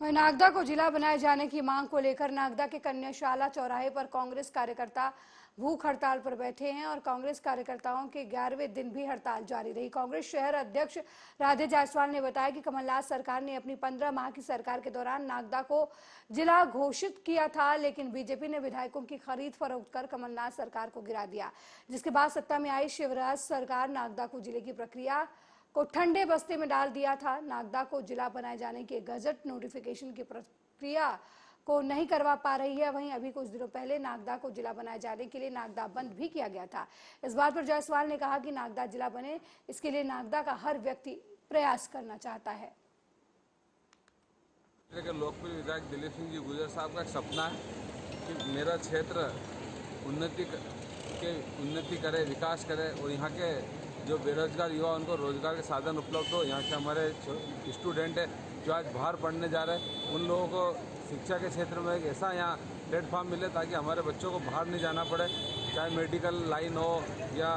नागदा को जिला बनाए जाने की मांग को लेकर नागदा के कन्याशाला चौराहे पर कांग्रेस कार्यकर्ता भूख हड़ताल पर बैठे हैं और कांग्रेस कार्यकर्ताओं के 11वें दिन भी हड़ताल जारी रही। कांग्रेस शहर अध्यक्ष राधे जायसवाल ने बताया कि कमलनाथ सरकार ने अपनी 15 माह की सरकार के दौरान नागदा को जिला घोषित किया था, लेकिन बीजेपी ने विधायकों की खरीद फरोख्त कर कमलनाथ सरकार को गिरा दिया, जिसके बाद सत्ता में आई शिवराज सरकार नागदा को जिले की प्रक्रिया को ठंडे बस्ते में डाल दिया था। नागदा को जिला बनाए जाने के गजट नोटिफिकेशन की प्रक्रिया को नहीं करवा पा रही है। वहीं अभी कुछ दिनों पहले नागदा को जिला बनाए जाने के लिए नागदा बंद भी किया गया था। इस बात पर जायसवाल ने कहा कि नागदा जिला बने, इसके लिए नागदा का हर व्यक्ति प्रयास करना चाहता है। लोकप्रिय विधायक दिलीप सिंह जी गुजर साहब का एक सपना है कि मेरा क्षेत्र उन्नति करे, विकास करे और यहाँ के जो बेरोजगार युवा उनको रोजगार के साधन उपलब्ध हो। यहाँ के हमारे स्टूडेंट है जो आज बाहर पढ़ने जा रहे हैं, उन लोगों को शिक्षा के क्षेत्र में एक ऐसा यहाँ प्लेटफॉर्म मिले ताकि हमारे बच्चों को बाहर नहीं जाना पड़े, चाहे मेडिकल लाइन हो या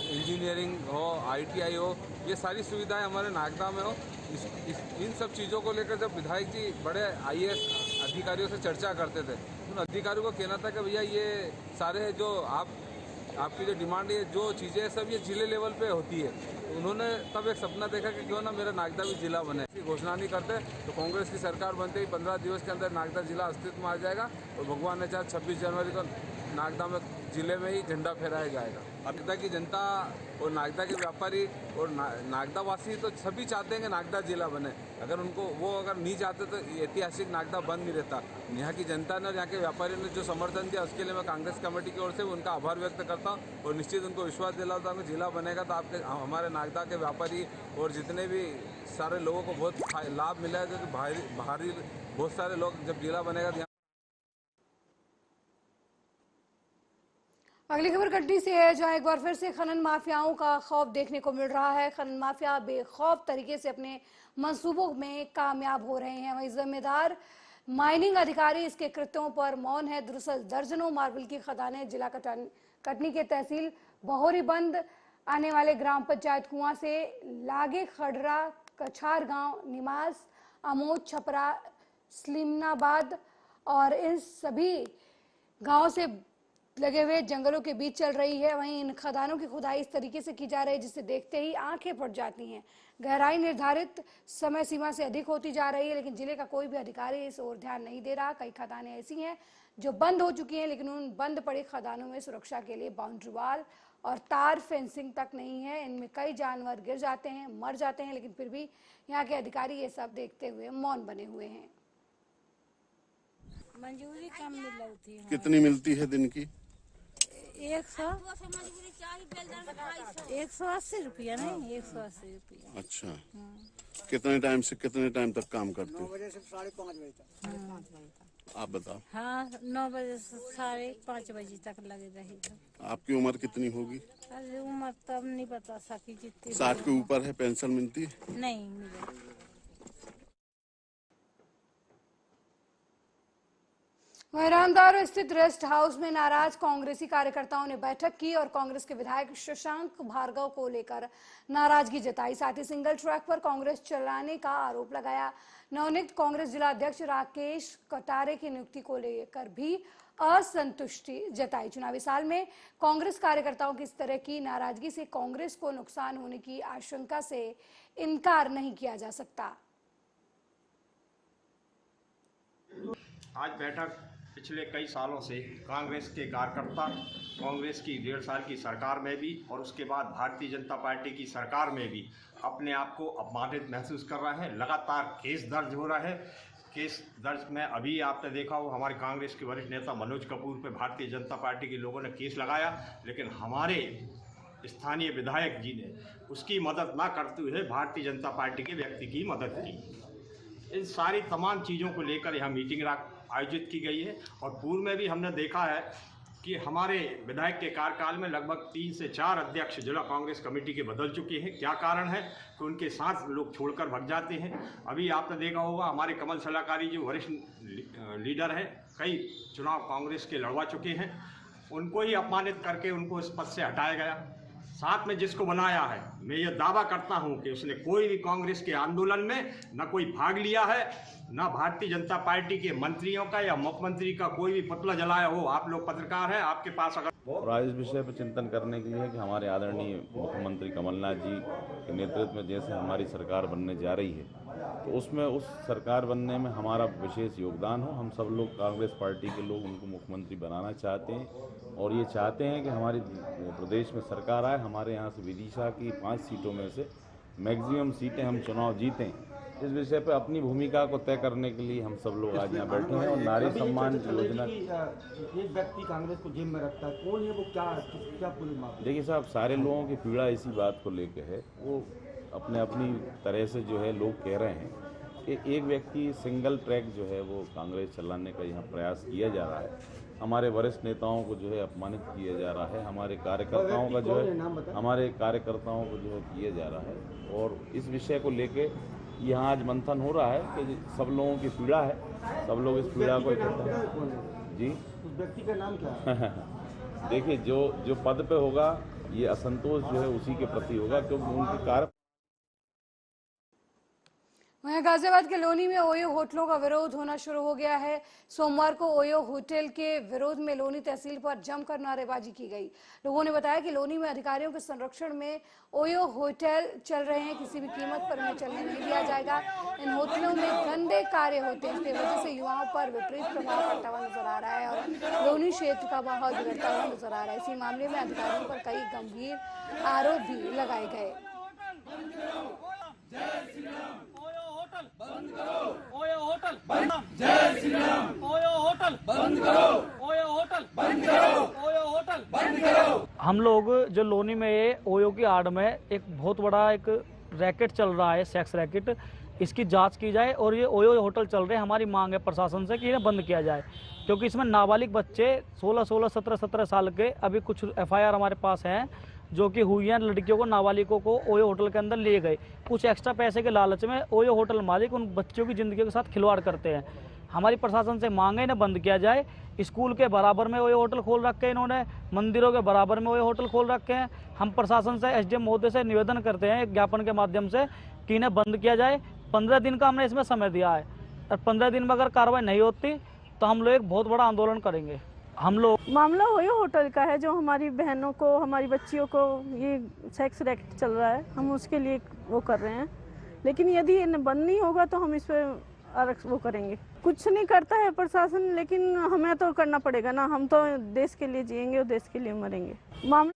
इंजीनियरिंग हो, ITI हो, ये सारी सुविधाएं हमारे नागदा में हो। इन सब चीज़ों को लेकर जब विधायक जी बड़े IAS अधिकारियों से चर्चा करते थे, उन अधिकारियों को कहना था कि भैया ये सारे जो आपकी जो डिमांड है, जो चीज़ें सब ये जिले लेवल पे होती है। तो उन्होंने तब एक सपना देखा कि क्यों ना मेरा नागदा भी जिला बने। घोषणा नहीं करते तो कांग्रेस की सरकार बनते ही 15 दिवस के अंदर नागदा जिला अस्तित्व में आ जाएगा और भगवान ने चाहे 26 जनवरी को नागदा में जिले में ही झंडा फहराया जाएगा। नागदा की जनता और नागदा के व्यापारी और नागदा वासी तो सभी चाहते हैं कि नागदा जिला बने। अगर नहीं चाहते तो ऐतिहासिक नागदा बंद नहीं रहता। यहाँ की जनता ने और यहाँ के व्यापारियों ने जो समर्थन दिया उसके लिए मैं कांग्रेस कमेटी की ओर से उनका आभार व्यक्त करता हूँ और निश्चित उनको विश्वास दिलाता हूँ कि जिला बनेगा तो आपके हमारे नागदा के व्यापारी और जितने भी सारे लोगों को बहुत लाभ मिला है, क्योंकि बाहरी बहुत सारे लोग जब जिला बनेगा तो। अगली खबर कटनी से है, जहां एक बार फिर से खनन माफियाओं का खौफ देखने को मिल रहा है। खनन माफिया बेखौफ तरीके से अपने मंसूबों में कामयाब हो रहे हैं। वहीं जिम्मेदार माइनिंग अधिकारी इसके कृत्यों पर मौन है। दरअसल दर्जनों मार्बल की खदानें जिला कटनी के तहसील बहोरीबंद आने वाले ग्राम पंचायत कुआं से लागे खड़रा, कछार गांव, निमास, अमोद, छपरा, स्लिमनाबाद और इन सभी गांव से लगे हुए जंगलों के बीच चल रही है। वहीं इन खदानों की खुदाई इस तरीके से की जा रही है जिसे देखते ही आंखें फट जाती हैं। गहराई निर्धारित समय सीमा से अधिक होती जा रही है, लेकिन जिले का कोई भी अधिकारी इस ओर ध्यान नहीं दे रहा। कई खदानें ऐसी हैं जो बंद हो चुकी हैं, लेकिन उन बंद पड़ी खदानों में सुरक्षा के लिए बाउंड्री वाल और तार फेंसिंग तक नहीं है। इनमें कई जानवर गिर जाते हैं, मर जाते हैं, लेकिन फिर भी यहाँ के अधिकारी ये सब देखते हुए मौन बने हुए हैं। मंजूरी कम मिलती है। कितनी मिलती है दिन की? 180 रुपया, नहीं 180 रुपया। अच्छा, कितने टाइम से कितने टाइम तक काम करते हो? 9 बजे से 5:30 बजे तक। आप बताओ। हाँ, 9 बजे से 5:30 बजे तक लगे रहेगा। आपकी उम्र कितनी होगी? अरे उम्र तब नहीं बता सकी जितनी। 60 के ऊपर है। पेंशन मिलती है? नहीं मिले। रामदारो स्थित रेस्ट हाउस में नाराज कांग्रेसी कार्यकर्ताओं ने बैठक की और कांग्रेस के विधायक शशांक भार्गव को लेकर नाराजगी जताई। साथ ही सिंगल ट्रैक पर कांग्रेस चलाने का आरोप लगाया। नवनियुक्त कांग्रेस जिला अध्यक्ष राकेश कटारे की नियुक्ति को लेकर भी असंतुष्टि जताई। चुनावी साल में कांग्रेस कार्यकर्ताओं की इस तरह की नाराजगी से कांग्रेस को नुकसान होने की आशंका से इनकार नहीं किया जा सकता। आज बैठक पिछले कई सालों से कांग्रेस के कार्यकर्ता कांग्रेस की 1.5 साल की सरकार में भी और उसके बाद भारतीय जनता पार्टी की सरकार में भी अपने आप को अपमानित महसूस कर रहे हैं। लगातार केस दर्ज हो रहा है। केस दर्ज में अभी आपने देखा हो हमारे कांग्रेस के वरिष्ठ नेता मनोज कपूर पे भारतीय जनता पार्टी के लोगों ने केस लगाया, लेकिन हमारे स्थानीय विधायक जी ने उसकी मदद ना करते हुए भारतीय जनता पार्टी के व्यक्ति की मदद की। इन सारी तमाम चीज़ों को लेकर यहाँ मीटिंग आयोजित की गई है और पूर्व में भी हमने देखा है कि हमारे विधायक के कार्यकाल में लगभग 3 से 4 अध्यक्ष जिला कांग्रेस कमेटी के बदल चुके हैं। क्या कारण है कि उनके साथ लोग छोड़कर भग जाते हैं। अभी आपने देखा होगा हमारे कमल सलाहकारी जो वरिष्ठ लीडर हैं, कई चुनाव कांग्रेस के लड़वा चुके हैं, उनको ही अपमानित करके उनको इस पद से हटाया गया। साथ में जिसको बनाया है, मैं ये दावा करता हूं कि उसने कोई भी कांग्रेस के आंदोलन में न कोई भाग लिया है, न भारतीय जनता पार्टी के मंत्रियों का या मुख्यमंत्री का कोई भी पुतला जलाया हो। आप लोग पत्रकार हैं, आपके पास अगर और आज इस विषय पर चिंतन करने के लिए है कि हमारे आदरणीय मुख्यमंत्री कमलनाथ जी के नेतृत्व में जैसे हमारी सरकार बनने जा रही है, तो उसमें उस सरकार बनने में हमारा विशेष योगदान हो। हम सब लोग कांग्रेस पार्टी के लोग उनको मुख्यमंत्री बनाना चाहते हैं और ये चाहते हैं कि हमारी प्रदेश में सरकार आए। हमारे यहाँ से विदिशा की 5 सीटों में से मैक्सिमम सीटें हम चुनाव जीतें। इस विषय पर अपनी भूमिका को तय करने के लिए हम सब लोग आज यहाँ बैठे हैं। और नारी सम्मान योजना, एक व्यक्ति कांग्रेस को जेब में रखता है, कौन है वो, क्या पूरी मामला? देखिए साहब, सारे लोगों की पीड़ा इसी बात को लेकर है। वो अपनी तरह से जो है लोग कह रहे हैं कि एक व्यक्ति सिंगल ट्रैक जो है वो कांग्रेस चलाने का यहाँ प्रयास किया जा रहा है। हमारे वरिष्ठ नेताओं को जो है अपमानित किया जा रहा है, हमारे कार्यकर्ताओं का जो है हमारे कार्यकर्ताओं को जो है किया जा रहा है। और इस विषय को लेके यहाँ आज मंथन हो रहा है कि सब लोगों की पीड़ा है, सब लोग इस पीड़ा को इकट्ठा। जी, उस व्यक्ति का नाम क्या है? देखिए, जो पद पे होगा ये असंतोष जो है उसी के प्रति होगा, क्योंकि उनके कार्य। वहीं गाजियाबाद के लोनी में ओयो होटलों का विरोध होना शुरू हो गया है। सोमवार को ओयो होटल के विरोध में लोनी तहसील पर जमकर नारेबाजी की गई। लोगों ने बताया कि लोनी में अधिकारियों के संरक्षण में ओयो होटल चल रहे हैं, किसी भी कीमत पर इन्हें चलने नहीं दिया जाएगा। इन होटलों में गंदे कार्य होते हैं, इसकी वजह से युवाओं पर विपरीत प्रभाव पड़ता हुआ नजर आ रहा है और लोनी क्षेत्र का माहौल बिगड़ता हुआ नजर आ रहा है। इसी मामले में अधिकारियों पर कई गंभीर आरोप भी लगाए गए। बंद करो ओयो होटल बंद। जय श्री राम। ओयो होटल बंद करो। ओयो होटल बंद करो। ओयो होटल बंद करो। हम लोग जो लोनी में ओयो की आड़ में एक बहुत बड़ा एक रैकेट चल रहा है, सेक्स रैकेट, इसकी जांच की जाए और ये ओयो होटल चल रहे हैं। हमारी मांग है प्रशासन से कि इन्हें बंद किया जाए, क्योंकि इसमें नाबालिग बच्चे 16, 17 साल के, अभी कुछ FIR हमारे पास हैं जो कि हुई हैं। लड़कियों को, नाबालिगों को ओयो होटल के अंदर ले गए। कुछ एक्स्ट्रा पैसे के लालच में ओयो होटल मालिक उन बच्चों की ज़िंदगी के साथ खिलवाड़ करते हैं। हमारी प्रशासन से मांग है इन्हें बंद किया जाए। स्कूल के बराबर में ओयो होटल खोल रखे हैं इन्होंने, मंदिरों के बराबर में ओयो होटल खोल रखे हैं। हम प्रशासन से, SDM महोदय से निवेदन करते हैं एक ज्ञापन के माध्यम से कि इन्हें बंद किया जाए। 15 दिन का हमने इसमें समय दिया है और 15 दिन में अगर कार्रवाई नहीं होती तो हम लोग एक बहुत बड़ा आंदोलन करेंगे। हम लोग मामला ओयो होटल का है, जो हमारी बहनों को, हमारी बच्चियों को ये सेक्स रैकेट चल रहा है, हम उसके लिए वो कर रहे हैं। लेकिन यदि इन्हें बंद नहीं होगा तो हम इस पर वो करेंगे। कुछ नहीं करता है प्रशासन, लेकिन हमें तो करना पड़ेगा ना। हम तो देश के लिए जिएंगे और देश के लिए मरेंगे। मामला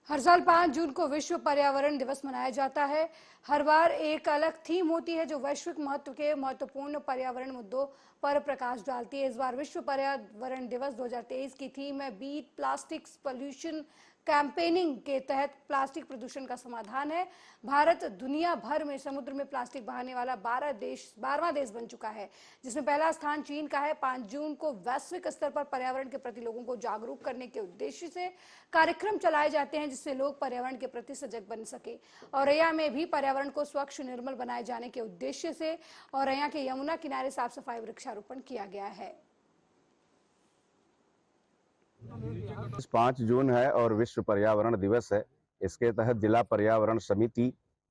हर साल 5 जून को विश्व पर्यावरण दिवस मनाया जाता है। हर बार एक अलग थीम होती है जो वैश्विक महत्व के महत्वपूर्ण पर्यावरण मुद्दों पर प्रकाश डालती है। इस बार विश्व पर्यावरण दिवस 2023 की थीम है बीट प्लास्टिक पॉल्यूशन कैंपेनिंग के तहत प्लास्टिक प्रदूषण का समाधान है। भारत दुनिया भर में समुद्र में प्लास्टिक बहाने वाला 12वां देश बन चुका है, जिसमें पहला स्थान चीन का है। 5 जून को वैश्विक स्तर पर पर्यावरण के प्रति लोगों को जागरूक करने के उद्देश्य से कार्यक्रम चलाए जाते हैं, जिससे लोग पर्यावरण के प्रति सजग बन सके। औरैया में भी पर्यावरण को स्वच्छ निर्मल बनाए जाने के उद्देश्य से औरैया के यमुना किनारे साफ सफाई वृक्षारोपण किया गया है। 5 जून है और विश्व पर्यावरण दिवस है। इसके तहत जिला पर्यावरण समिति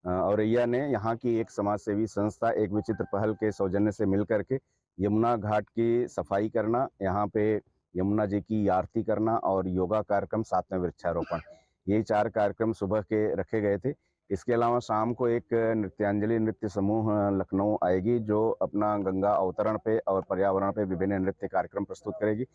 औरैया ने यहाँ की एक समाजसेवी संस्था एक विचित्र पहल के सौजन्य से मिलकर के यमुना घाट की सफाई करना, यहाँ पे यमुना जी की आरती करना और योगा कार्यक्रम, साथ में वृक्षारोपण, ये 4 कार्यक्रम सुबह के रखे गए थे। इसके अलावा शाम को एक नृत्यांजलि नृत्य समूह लखनऊ आएगी जो अपना गंगा अवतरण पे और पर्यावरण पे विभिन्न नृत्य कार्यक्रम प्रस्तुत करेगी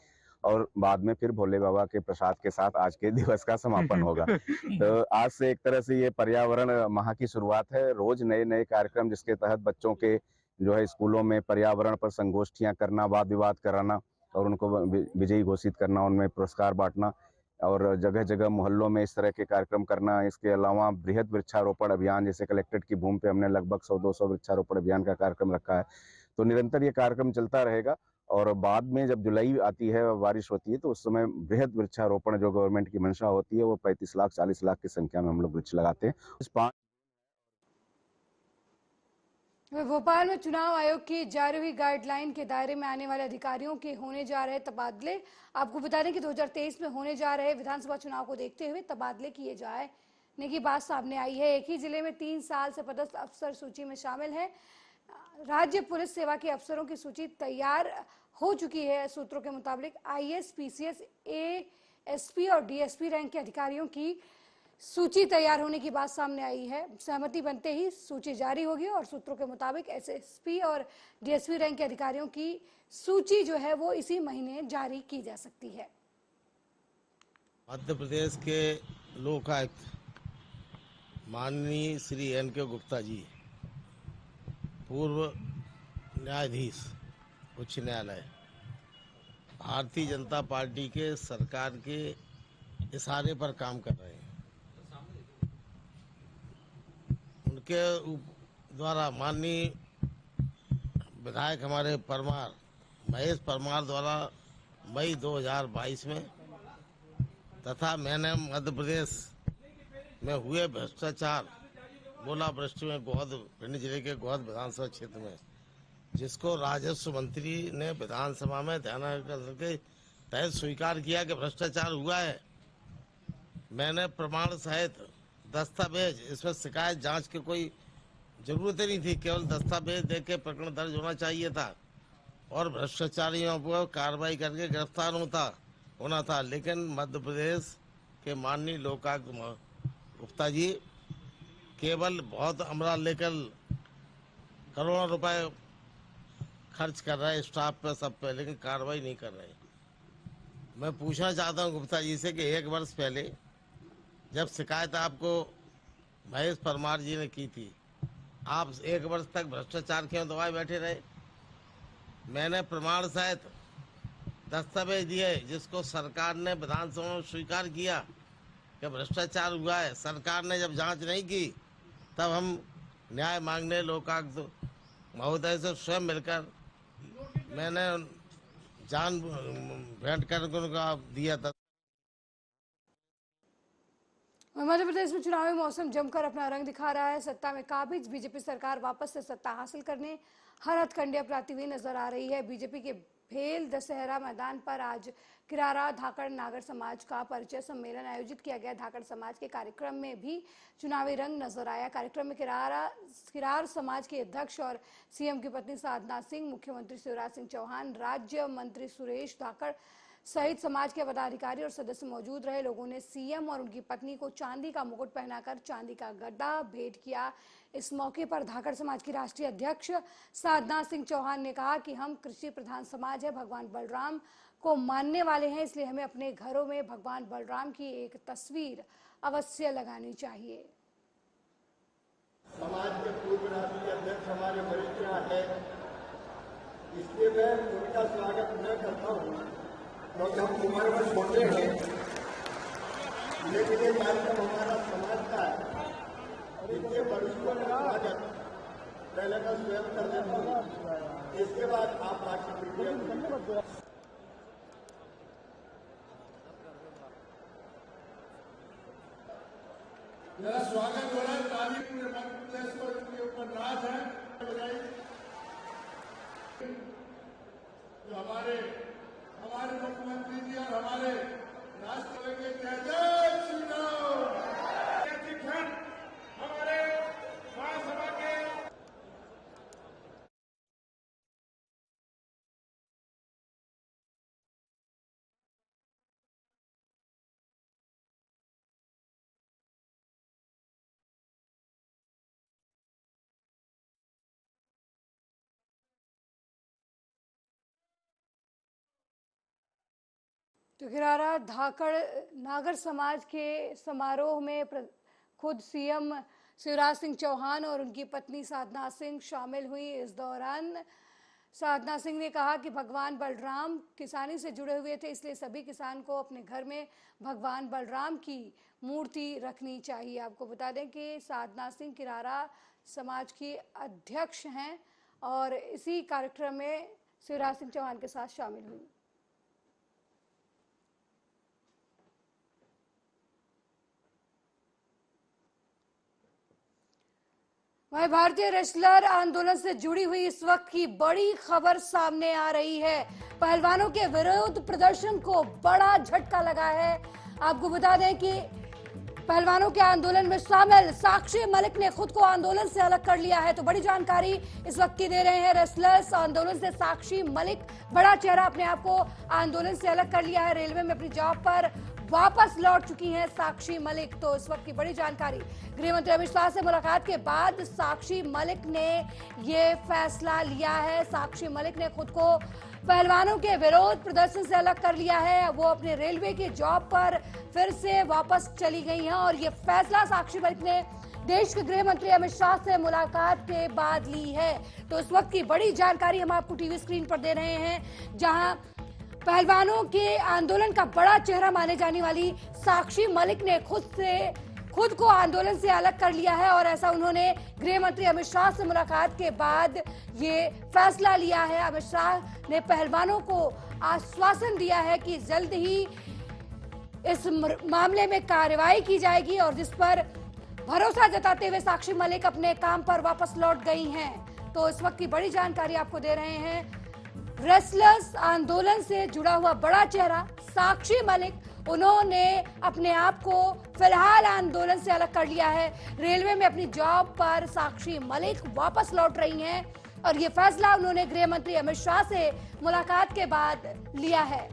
और बाद में फिर भोले बाबा के प्रसाद के साथ आज के दिवस का समापन होगा। तो आज से एक तरह से ये पर्यावरण माह की शुरुआत है। रोज नए नए कार्यक्रम जिसके तहत बच्चों के जो है स्कूलों में पर्यावरण पर संगोष्ठियां करना, वाद विवाद कराना और उनको विजयी घोषित करना, उनमें पुरस्कार बांटना और जगह जगह मोहल्लों में इस तरह के कार्यक्रम करना। इसके अलावा बृहद वृक्षारोपण अभियान, जैसे कलेक्ट्रेट की भूमि पे हमने लगभग 100-200 वृक्षारोपण अभियान का कार्यक्रम रखा है। तो निरंतर ये कार्यक्रम चलता रहेगा और बाद में जब जुलाई आती है, बारिश होती है, तो उस समय बृहद वृक्षारोपण जो गवर्नमेंट की मंशा होती है वो 35 लाख 40 लाख की संख्या में हम लोग वृक्ष लगाते हैं। भोपाल में चुनाव आयोग की जारी हुई गाइडलाइन के दायरे में आने वाले अधिकारियों के होने जा रहे तबादले। आपको बता दें कि 2023 में होने जा रहे विधानसभा चुनाव को देखते हुए तबादले किए जाने की बात सामने आई है। एक ही जिले में 3 साल से पदस्थ अफसर सूची में शामिल है। राज्य पुलिस सेवा के अफसरों की सूची तैयार हो चुकी है। सूत्रों के मुताबिक आईएएस, पीसीएस, एएसपी और डीएसपी रैंक के अधिकारियों की सूची तैयार होने की बात सामने आई है। सहमति बनते ही सूची जारी होगी और सूत्रों के मुताबिक एसएसपी और डीएसपी रैंक के अधिकारियों की सूची जो है वो इसी महीने जारी की जा सकती है। मध्य प्रदेश के लोकायुक्त माननीय श्री एन.के. गुप्ता जी, पूर्व न्यायाधीश उच्च न्यायालय, भारतीय जनता पार्टी के सरकार के इशारे पर काम कर रहे हैं। उनके द्वारा माननीय विधायक हमारे परमार, महेश परमार द्वारा मई 2022 में तथा मैंने मध्य प्रदेश में हुए भ्रष्टाचार, गोलावृष्टि में भिंड जिले के गोहद विधानसभा क्षेत्र में, जिसको राजस्व मंत्री ने विधानसभा में ध्यानाकर्षण के तहत स्वीकार किया कि भ्रष्टाचार हुआ है। मैंने प्रमाण सहित दस्तावेज, इसमें शिकायत जांच की कोई जरूरत ही नहीं थी, केवल दस्तावेज देख के प्रकरण दर्ज होना चाहिए था और भ्रष्टाचारियों पर कार्रवाई करके गिरफ्तार होना था। लेकिन मध्य प्रदेश के माननीय लोकायुक्त गुप्ता जी केवल बहुत अमरा लेकर करोड़ों रुपए खर्च कर रहे हैं स्टाफ पे, सब पे, लेकिन कार्रवाई नहीं कर रहे। मैं पूछना चाहता हूं गुप्ता जी से कि 1 वर्ष पहले जब शिकायत आपको महेश परमार जी ने की थी, आप 1 वर्ष तक भ्रष्टाचार क्यों दबाए बैठे रहे? मैंने प्रमाण सहित दस्तावेज दिए जिसको सरकार ने विधानसभा में स्वीकार किया कि भ्रष्टाचार हुआ है। सरकार ने जब जांच नहीं की तब हम न्याय मांगने लोकायुक्त महोदय से स्वयं मिलकर मैंने जान भेंट कर उनका दिया था। मध्य प्रदेश में चुनावी मौसम जमकर अपना रंग दिखा रहा है। सत्ता में काबिज बीजेपी सरकार वापस से सत्ता हासिल करने हर हथकंडे अपनाती हुई नजर आ रही है। बीजेपी के भेल दशहरा मैदान पर आज किरारा धाकड़ नागर समाज का परिचय सम्मेलन आयोजित किया गया। धाकड़ समाज के कार्यक्रम में भी चुनावी रंग नजर आया। कार्यक्रम में किरार समाज के अध्यक्ष और सीएम की पत्नी साधना सिंह, मुख्यमंत्री शिवराज सिंह चौहान, राज्य मंत्री सुरेश धाकड़ सहित समाज के पदाधिकारी और सदस्य मौजूद रहे। लोगों ने सीएम और उनकी पत्नी को चांदी का मुकुट पहनाकर चांदी का गड्ढा भेंट किया। इस मौके पर धाकड़ समाज की राष्ट्रीय अध्यक्ष साधना सिंह चौहान ने कहा कि हम कृषि प्रधान समाज है, भगवान बलराम को मानने वाले हैं, इसलिए हमें अपने घरों में भगवान बलराम की एक तस्वीर अवश्य लगानी चाहिए। समाज के पूर्व राष्ट्रीय अध्यक्ष हमारे वरिष्ठ यहाँ है, इसलिए मैं उनका स्वागत न करता हूँ क्योंकि हम उम्र में छोटे हैं, लेकिन ये कार्यक्रम हमारा समाज का है। इसलिए वरिष्ठों का स्वागत पहले मैं स्वयं कर देता हूँ, इसके बाद आप बाकी मीडिया। मेरा स्वागत हो रहा है, ताली पूरे मध्य प्रदेश को इसके ऊपर नाज है। जो हमारे मुख्यमंत्री जी और हमारे राष्ट्रपति के जय श्री राम हमारे महासभा के तो किरारा धाकड़ नागर समाज के समारोह में खुद सीएम शिवराज सिंह चौहान और उनकी पत्नी साधना सिंह शामिल हुई। इस दौरान साधना सिंह ने कहा कि भगवान बलराम किसानी से जुड़े हुए थे, इसलिए सभी किसान को अपने घर में भगवान बलराम की मूर्ति रखनी चाहिए। आपको बता दें कि साधना सिंह किरारा समाज की अध्यक्ष हैं और इसी कार्यक्रम में शिवराज सिंह चौहान के साथ शामिल हुई। वहीं भारतीय रेसलर आंदोलन से जुड़ी हुई इस वक्त की बड़ी खबर सामने आ रही है। पहलवानों के विरोध प्रदर्शन को बड़ा झटका लगा है। आपको बता दें कि पहलवानों के आंदोलन में शामिल साक्षी मलिक ने खुद को आंदोलन से अलग कर लिया है। तो बड़ी जानकारी इस वक्त की दे रहे हैं रेसलर्स आंदोलन से साक्षी मलिक। बड़ा चेहरा अपने आप को आंदोलन से अलग कर लिया है। रेलवे में अपनी जॉब पर वापस लौट चुकी हैं साक्षी मलिक। तो इस वक्त की बड़ी जानकारी, गृह मंत्री अमित शाह से मुलाकात के बाद साक्षी मलिक ने ये फैसला लिया है। साक्षी मलिक ने खुद को पहलवानों के विरोध प्रदर्शन से अलग कर लिया है। वो अपने रेलवे की जॉब पर फिर से वापस चली गई हैं और ये फैसला साक्षी मलिक ने देश के गृह मंत्री अमित शाह से मुलाकात के बाद ली है। तो इस वक्त की बड़ी जानकारी हम आपको टीवी स्क्रीन पर दे रहे हैं, जहां पहलवानों के आंदोलन का बड़ा चेहरा माने जाने वाली साक्षी मलिक ने खुद को आंदोलन से अलग कर लिया है और ऐसा उन्होंने गृह मंत्री अमित शाह से मुलाकात के बाद ये फैसला लिया है। अमित शाह ने पहलवानों को आश्वासन दिया है कि जल्द ही इस मामले में कार्रवाई की जाएगी और जिस पर भरोसा जताते हुए साक्षी मलिक अपने काम पर वापस लौट गई हैं। तो इस वक्त की बड़ी जानकारी आपको दे रहे हैं। रेसलर्स आंदोलन से जुड़ा हुआ बड़ा चेहरा साक्षी मलिक, उन्होंने अपने आप को फिलहाल आंदोलन से अलग कर लिया है। रेलवे में अपनी जॉब पर साक्षी मलिक वापस लौट रही हैं और ये फैसला उन्होंने गृह मंत्री अमित शाह से मुलाकात के बाद लिया है।